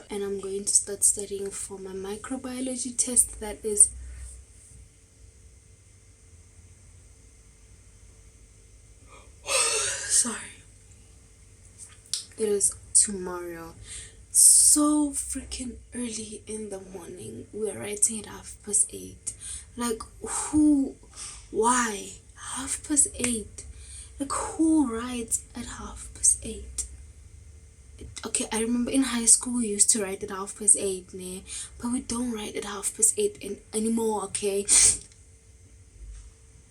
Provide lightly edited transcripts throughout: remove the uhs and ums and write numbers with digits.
And I'm going to start studying for my microbiology test. That is sorry, it is tomorrow. So freaking early in the morning. We're writing at 8:30. Like, who? Why 8:30? Like, who writes at 8:30? Okay, I remember in high school we used to write at 8:30, né? But we don't write at 8:30 anymore, okay?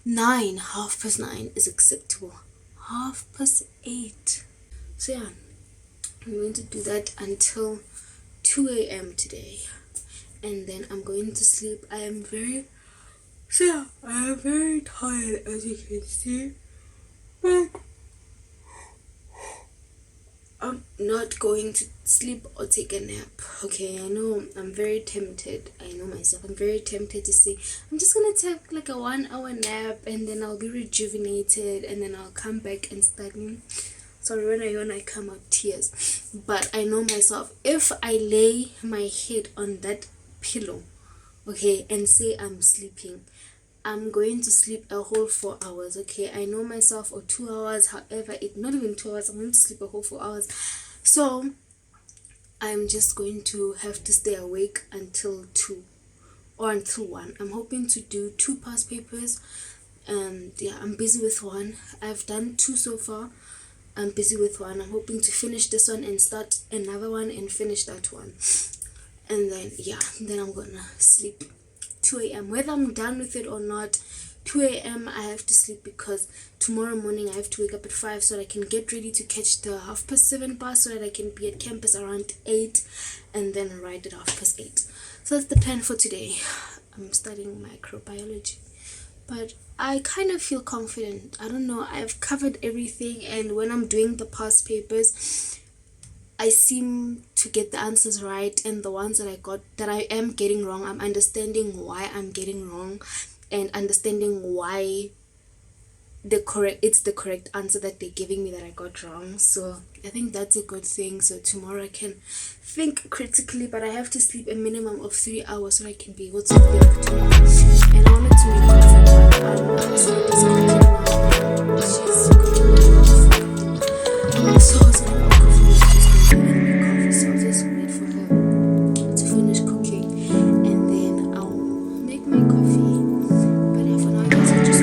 9:30 is acceptable. 8:30. So yeah, I'm going to do that until 2 a.m. today, and then I'm going to sleep. I am very tired, as you can see, but I'm not going to sleep or take a nap. Okay, I know I'm very tempted. I know myself. I'm very tempted to say I'm just gonna take like a 1-hour nap and then I'll be rejuvenated and then I'll come back and study. Sorry, when I come out tears. But I know myself. If I lay my head on that pillow, okay, and say I'm sleeping, I'm going to sleep a whole 4 hours, okay? I know myself, or 2 hours, however, not even 2 hours, I'm going to sleep a whole 4 hours. So, I'm just going to have to stay awake until 2 or until 1. I'm hoping to do 2 past papers, and yeah, I'm busy with 1. I've done 2 so far. I'm busy with 1. I'm hoping to finish this one and start another one and finish that one. And then, yeah, then I'm gonna sleep 2 a.m. Whether I'm done with it or not, 2 a.m. I have to sleep because tomorrow morning I have to wake up at 5 so that I can get ready to catch the 7:30 bus so that I can be at campus around 8 and then ride at 8:30. So that's the plan for today. I'm studying microbiology, but I kind of feel confident. I don't know, I've covered everything, and when I'm doing the past papers, I seem to get the answers right, and the ones that I am getting wrong, I'm understanding why I'm getting wrong and understanding why it's the correct answer that they're giving me that I got wrong. So I think that's a good thing. So tomorrow I can think critically, but I have to sleep a minimum of 3 hours so I can be able to think tomorrow. And I wanted to make coffee, but I'm sorry, this cooking now. She's cooking my coffee. So I was gonna make coffee, she's gonna make coffee. So I'll just wait for her to finish cooking and then I'll make my coffee. But yeah, for now I guess I'll just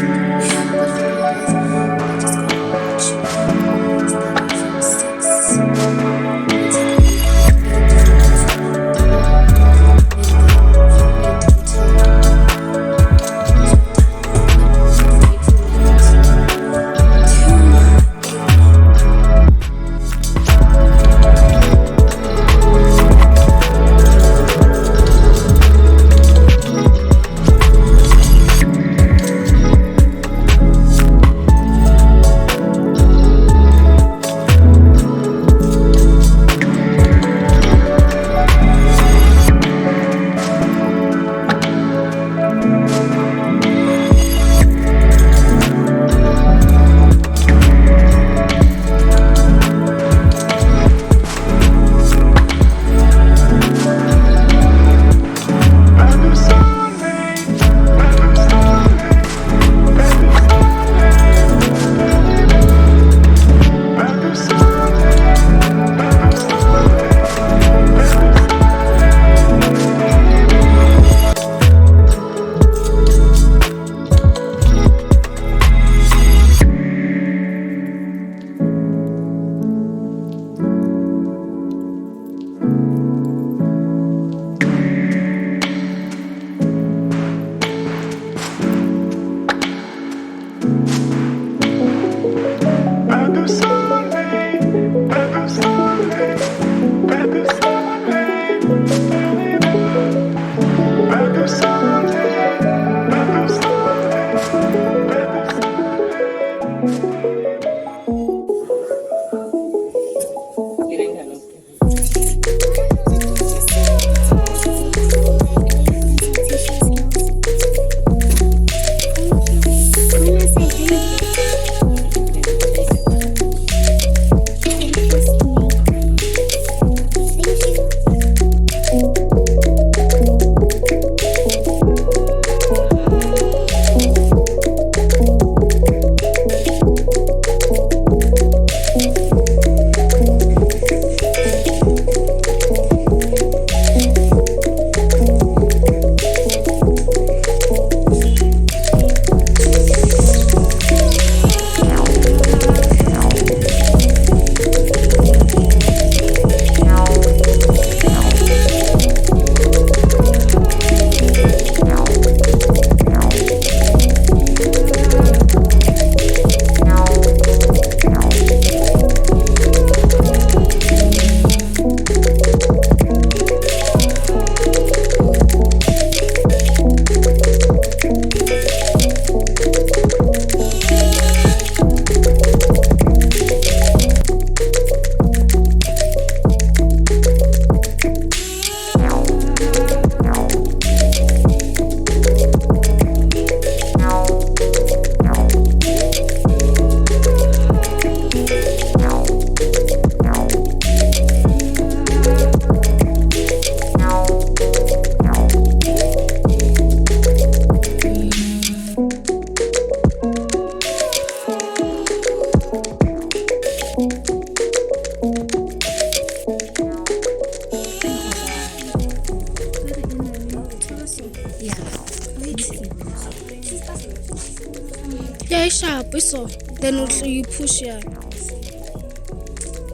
Yeah, it's sharp, so then you push here.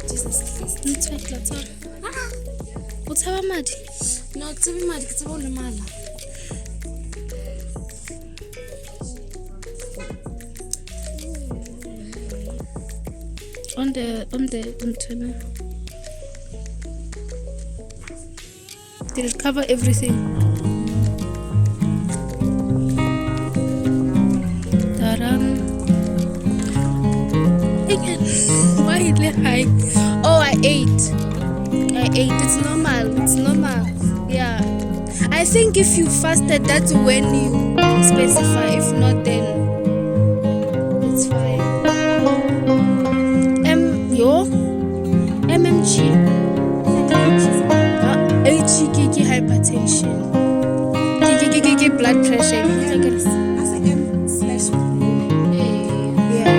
Jesus Christ. What's our mad? No, it's a mad, it's all the mad. On the antenna. Did it cover everything? Ta-dam. Again. Why is it high? Oh, I ate. It's normal. Yeah. I think if you fasted, that's when you specify. If not, then it's fine. MMG. HGG hypertension. Blood pressure. As a M/. Yeah.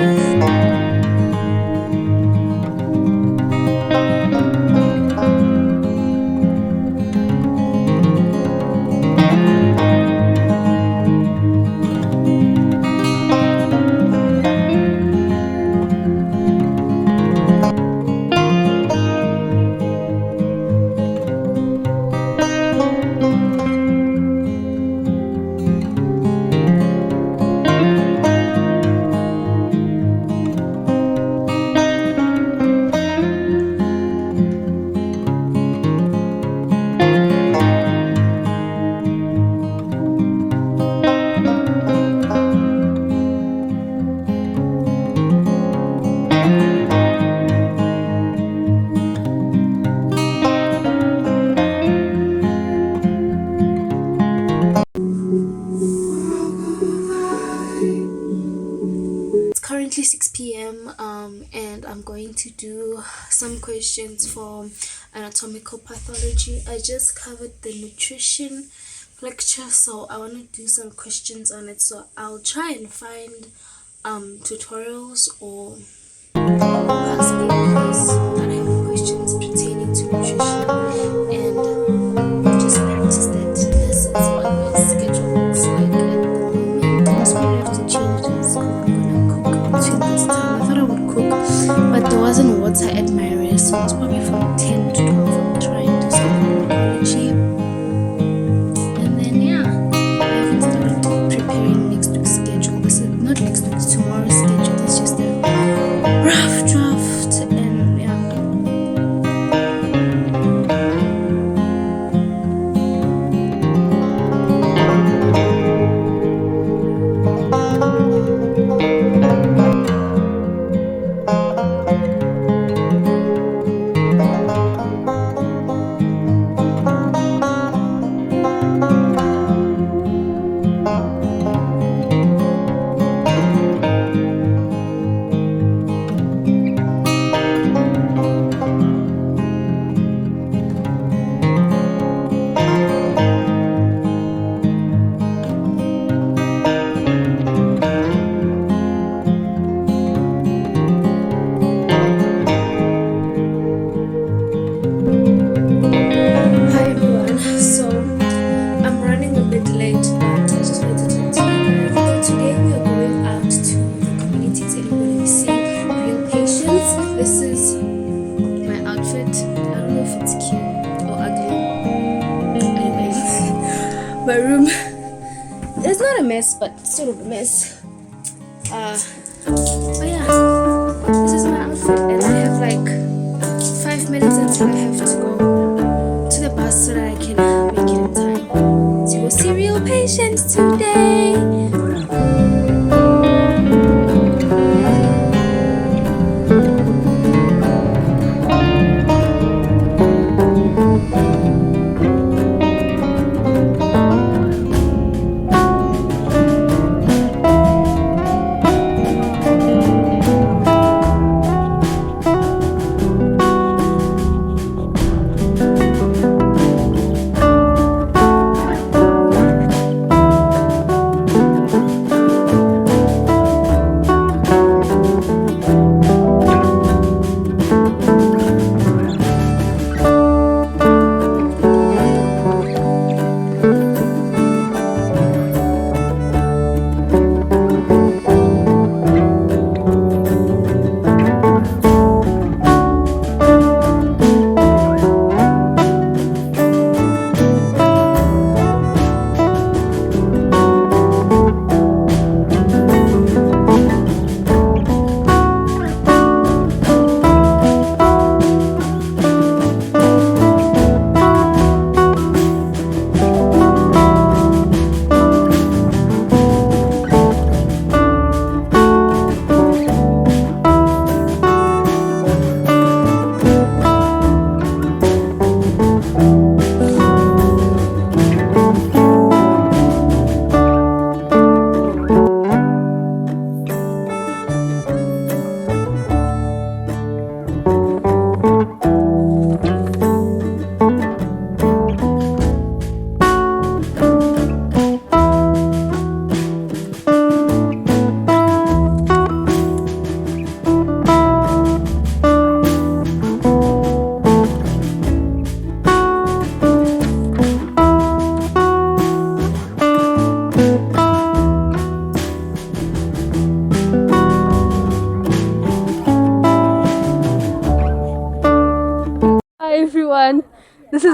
Currently 6 p.m. And I'm going to do some questions from anatomical pathology. I just covered the nutrition lecture, so I want to do some questions on it. So I'll try and find tutorials or past videos that have questions pertaining to nutrition and just practice that. This is what my schedule looks like at the moment. So I have to change this. Between this time, I thought I would cook, but there wasn't water at my rest, so it's probably from 10 to 12. I'm trying to start microbiology, and then yeah, I haven't started preparing next week's schedule. This is not next week's, tomorrow's schedule. It's just a rough draft, and yeah. My room, it's not a mess, but sort of a mess. But yeah, this is my outfit, and I have like 5 minutes until I have to go to the bus so that I can make it in time to go see real patients today.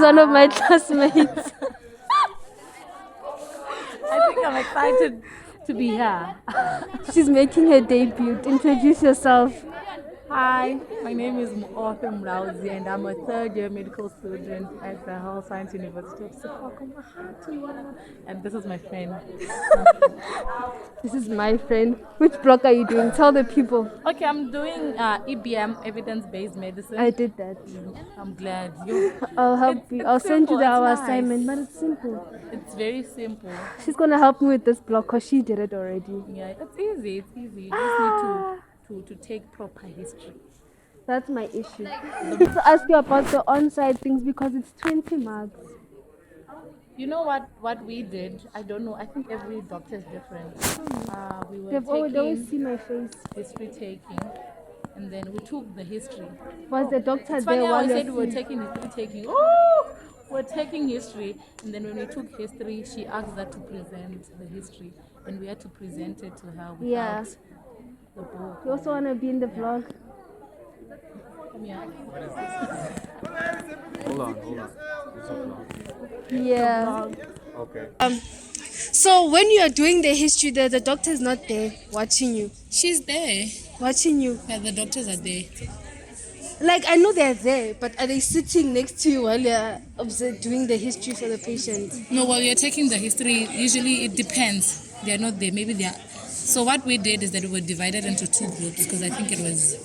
one of my classmates. I think I'm excited to be here. She's making her debut. Introduce yourself. Hi, my name is Arthur Mlauzi and I'm a third year medical student at the Health Science University of Stockholm. And this is my friend. This is my friend. Which block are you doing? Tell the people. Okay, I'm doing EBM, evidence-based medicine. I did that. I'm glad. You. I'll help you. I'll send you simple, our it's nice. assignment, but it's simple. It's very simple. She's gonna help me with this block because she did it already. Yeah, it's easy. It's easy. You just need to take proper history. That's my issue. To ask you about the on-site things because it's 20 marks. You know what we did? I don't know. I think every doctor is different. We were They've always taking see my face. history taking, and then we took the history. Was the doctor It's there funny how while I you said we were taking history taking. Oh, we're taking history, and then when we took history, she asked us to present the history, and we had to present it to her without Yeah. the book. You also want to be in the vlog? Yeah. Hold on. It's a vlog. Yeah. Okay. So when you are doing the history, the doctor is not there watching you. She's there. Watching you. Yeah, the doctors are there. Like, I know they're there, but are they sitting next to you while you're doing the history for the patient? No, while you're taking the history, usually it depends. They are not there. Maybe they are. So what we did is that we were divided into 2 groups because I think it was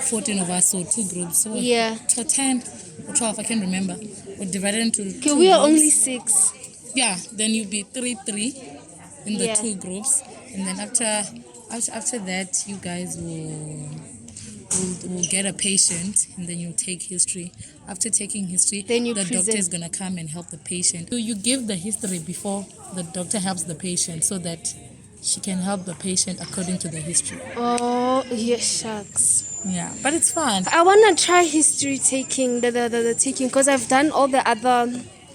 14 of us, so 2 groups. So Yeah. 10 or 12, I can't remember. We're divided into 2 Okay, we are groups. only 6. Yeah, then you'll be 3 in the Yeah. 2 groups, and then after that, you guys will get a patient, and then you take history. After taking history, Then you the present. doctor is gonna come and help the patient. So you give the history before the doctor helps the patient, so that she can help the patient according to the history. Oh, yeah, shucks. Yeah, but it's fun. I want to try history taking, the taking, because I've done all the other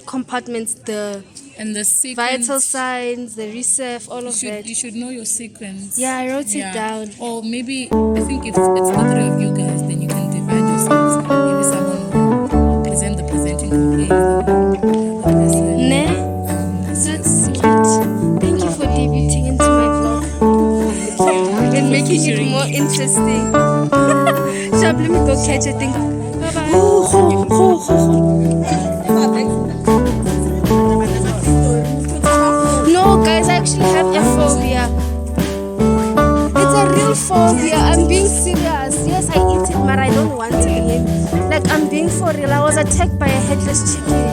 compartments, the And the sequence. vital signs, the reserve, all of that. You should know your sequence. Yeah, I wrote it down. Or maybe I think if it's the 3 of you guys, then you can divide yourselves. Maybe someone will present the presenting complaints. Ne? That's cute. Thank you for debuting into my vlog and making it more interesting. Shab, let me go catch a thing. Bye-bye. No, guys, I actually have a phobia. It's a real phobia. I'm being serious. Yes, I eat it, but I don't want to eat. Like, I'm being for real. I was attacked by a headless chicken.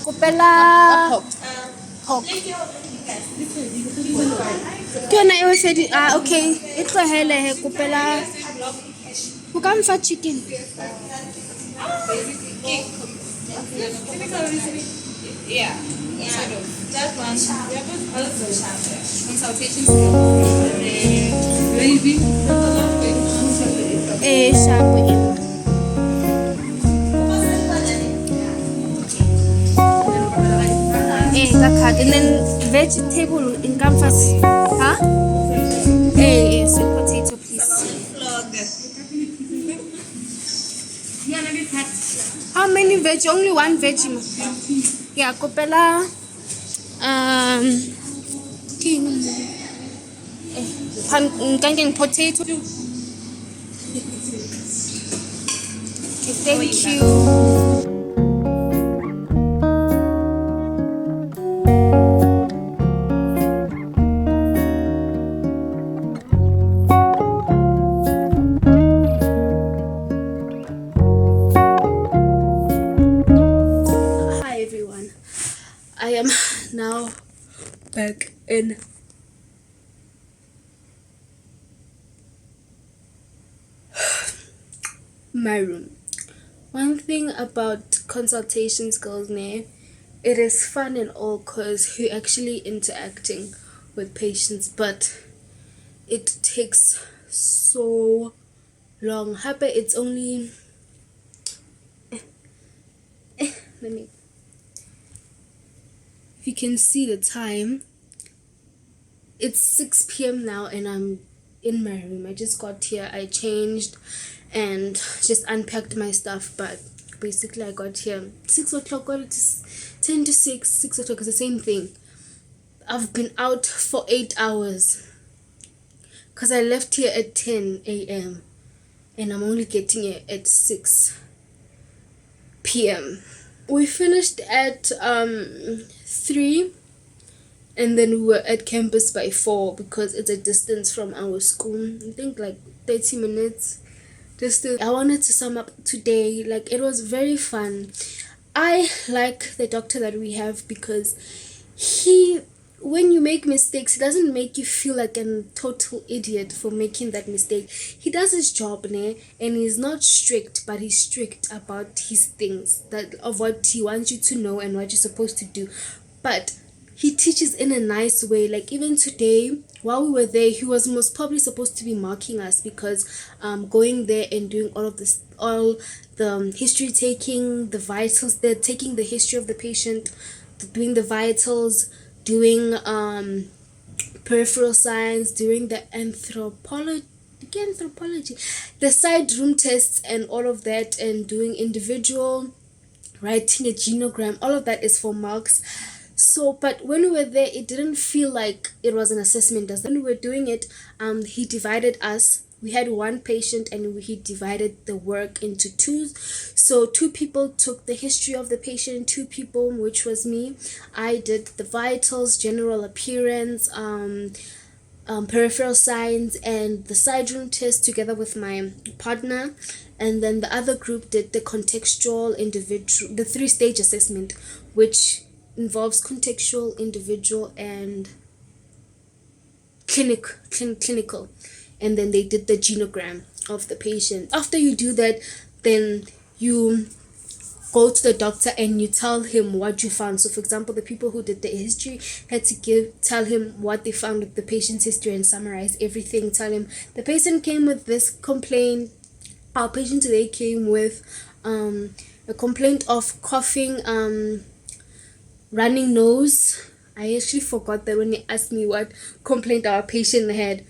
Kopela pork. Ke yona eo fedi. Okay, e tlohele he kopela. Ho ka mfa chicken. Yeah. That one. Consultation skills. Gravy. Sharp. And then vegetable in canvas. Huh? Yes, and potato, please. How many veg? Only 1 veg. Yeah, kopela. Potato. Okay, thank you. in my room. One thing about consultation skills, it is fun and all because you're actually interacting with patients, but it takes so long. Happy, it's only let me, if you can see the time, it's 6 p.m. now and I'm in my room. I just got here, I changed and just unpacked my stuff, but basically I got here 6 o'clock, got it to 10 to 6 o'clock is the same thing. I've been out for 8 hours because I left here at 10 a.m. and I'm only getting here at 6 p.m. We finished at 3 and then we were at campus by 4 because it's a distance from our school. I think like 30 minutes distance. I wanted to sum up today, like it was very fun. I like the doctor that we have because when you make mistakes, he doesn't make you feel like a total idiot for making that mistake. He does his job, and he's not strict, but he's strict about his things, that of what he wants you to know and what you're supposed to do. But he teaches in a nice way. Like even today, while we were there, he was most probably supposed to be marking us because going there and doing all the history taking, the vitals, they're taking the history of the patient, doing the vitals, doing peripheral science, doing the anthropology, the side room tests and all of that, and doing individual, writing a genogram, all of that is for marks. So, but when we were there, it didn't feel like it was an assessment. When we were doing it, he divided us. We had one patient and he divided the work into 2. So 2 people took the history of the patient, 2 people, which was me. I did the vitals, general appearance, peripheral science, and the side room test together with my partner. And then the other group did the contextual, individual, the 3-stage assessment, which involves contextual, individual, and clinical. And then they did the genogram of the patient. After you do that, then you go to the doctor and you tell him what you found. So for example, the people who did the history had to tell him what they found with the patient's history and summarize everything. Tell him the patient came with this complaint. Our patient today came with a complaint of coughing, running nose. I actually forgot that when he asked me what complaint our patient had.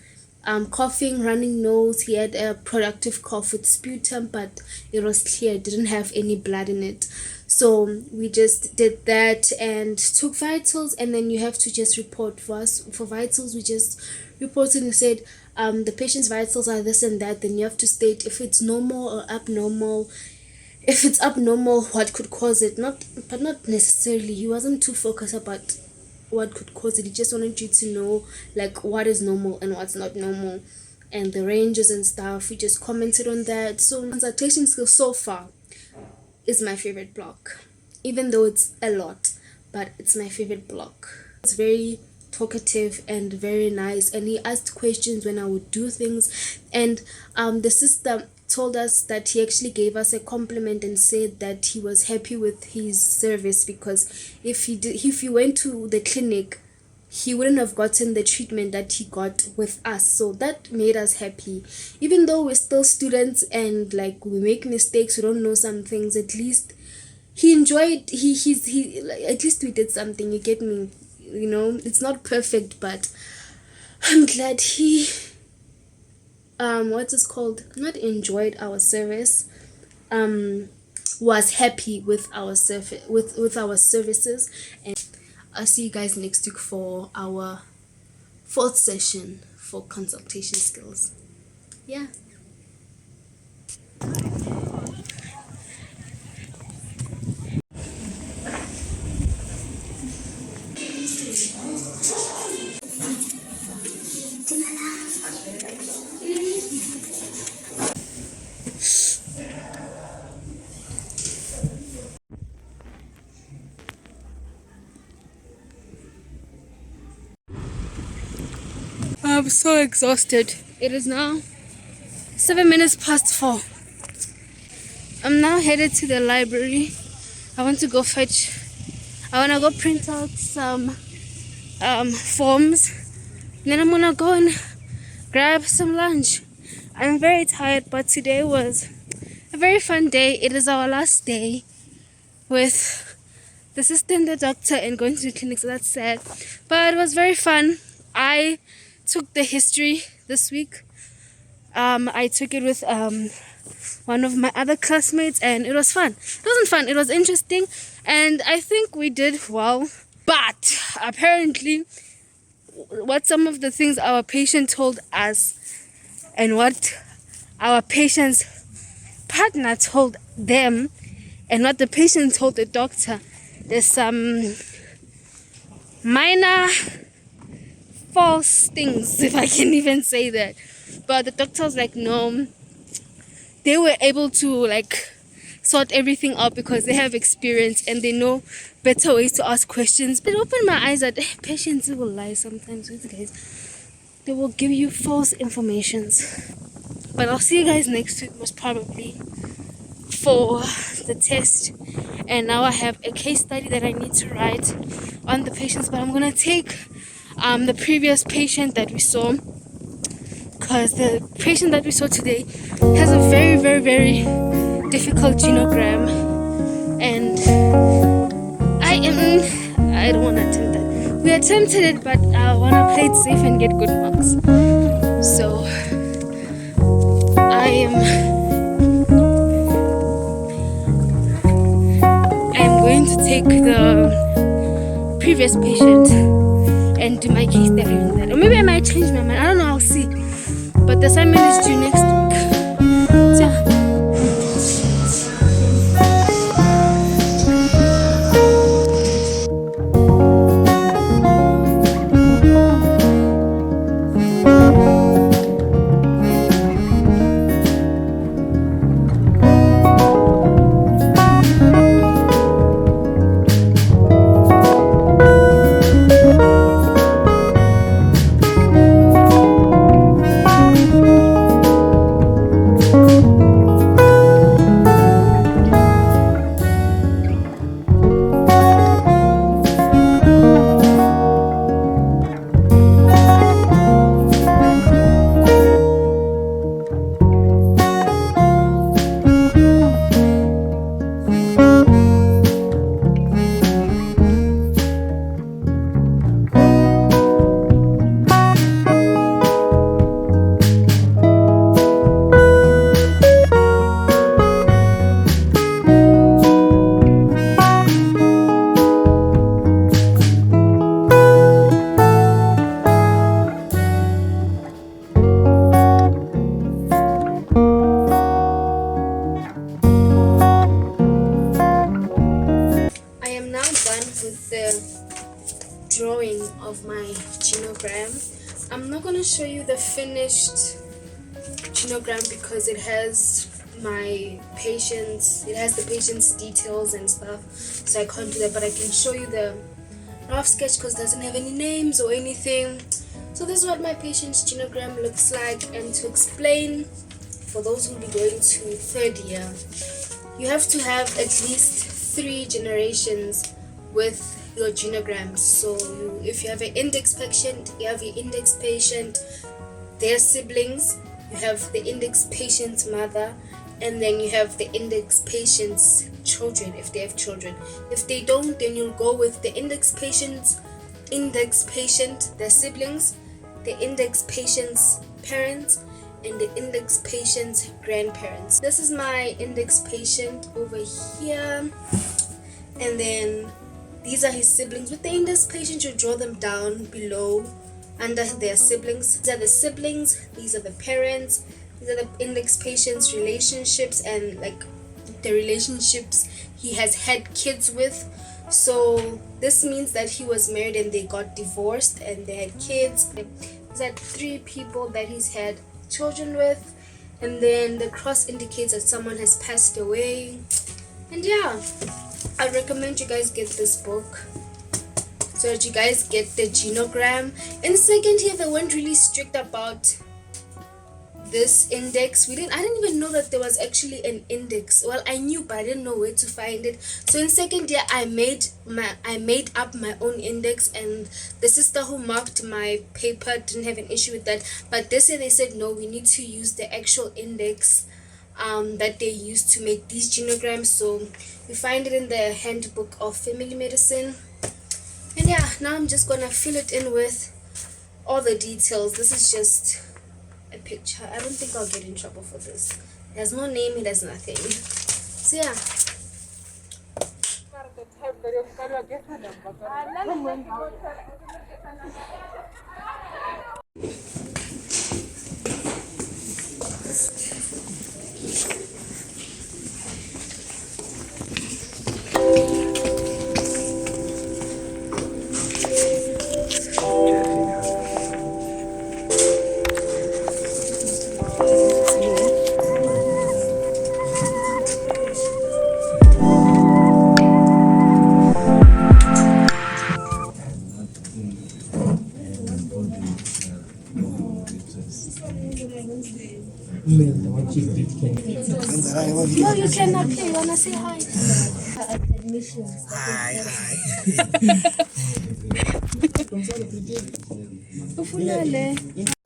Coughing, running nose. He had a productive cough with sputum, but it was clear it didn't have any blood in it. So we just did that and took vitals, and then you have to just report for us. For vitals, we just reported and said the patient's vitals are this and that. Then you have to state if it's normal or abnormal. If it's abnormal, what could cause it? Not necessarily. He wasn't too focused about what could cause it. He just wanted you to know like what is normal and what's not normal, and the ranges and stuff. We just commented on that. So consultation skills so far is my favorite block, even though it's a lot, but it's my favorite block. It's very talkative and very nice, and he asked questions when I would do things, and the system told us that he actually gave us a compliment and said that he was happy with his service, because if he went to the clinic, he wouldn't have gotten the treatment that he got with us. So that made us happy. Even though we're still students and like we make mistakes, we don't know some things, at least he enjoyed, he at least we did something, you get me? You know, it's not perfect, but I'm glad he not enjoyed our service, was happy with our with our services. And I'll see you guys next week for our 4th session for consultation skills. Yeah. I'm so exhausted. It is now 7 minutes past 4. I'm now headed to the library. I want to go print out some forms. Then I'm gonna go and grab some lunch. I'm very tired, but today was a very fun day. It is our last day with the assistant, the doctor, and going to the clinic, so that's sad. But it was very fun. I took the history this week. I took it with one of my other classmates, and it was fun. It wasn't fun, it was interesting, and I think we did well. But apparently, what some of the things our patient told us and what our patient's partner told them and what the patient told the doctor, there's some minor false things, if I can even say that. But the doctor was like, no, they were able to sort everything out because they have experience and they know better ways to ask questions. It opened my eyes that patients will lie sometimes. These guys, they will give you false informations. But I'll see you guys next week, most probably, for the test. And now I have a case study that I need to write on the patients, but I'm gonna take the previous patient that we saw, because the patient that we saw today has a very, very, very difficult genogram, and I don't want to attempt that. We attempted it, but I want to play it safe and get good marks. So I am going to take the previous patient and do my case study on that. Or maybe I might change my mind. I don't know, I'll see. But the assignment is due next week. So yeah. Drawing of my genogram. I'm not going to show you the finished genogram because it has the patient's details and stuff, so I can't do that, but I can show you the rough sketch because it doesn't have any names or anything. So this is what my patient's genogram looks like. And to explain, for those who will be going to third year, you have to have at least 3 generations with your genograms. So if you have an index patient, you have your index patient, their siblings, you have the index patient's mother, and then you have the index patient's children if they have children. If they don't, then you'll go with the index patient, their siblings, the index patient's parents, and the index patient's grandparents. This is my index patient over here, and then these are his siblings. With the index patient, you draw them down below under their siblings. These are the siblings, these are the parents, these are the index patient's relationships and the relationships he has had kids with. So this means that he was married and they got divorced and they had kids. These are 3 people that he's had children with, and then the cross indicates that someone has passed away. And yeah, I recommend you guys get this book. so that you guys get the genogram. In second year, they weren't really strict about this index. I didn't even know that there was actually an index. Well, I knew, but I didn't know where to find it. So in second year, I made up my own index, and the sister who marked my paper didn't have an issue with that. But this year they said no, we need to use the actual index that they used to make these genograms. So we find it in the handbook of family medicine. And yeah, now I'm just gonna fill it in with all the details. This is just a picture. I don't think I'll get in trouble for this. It has no name, it has nothing. So yeah. No, you cannot play. You wanna say hi? Hi.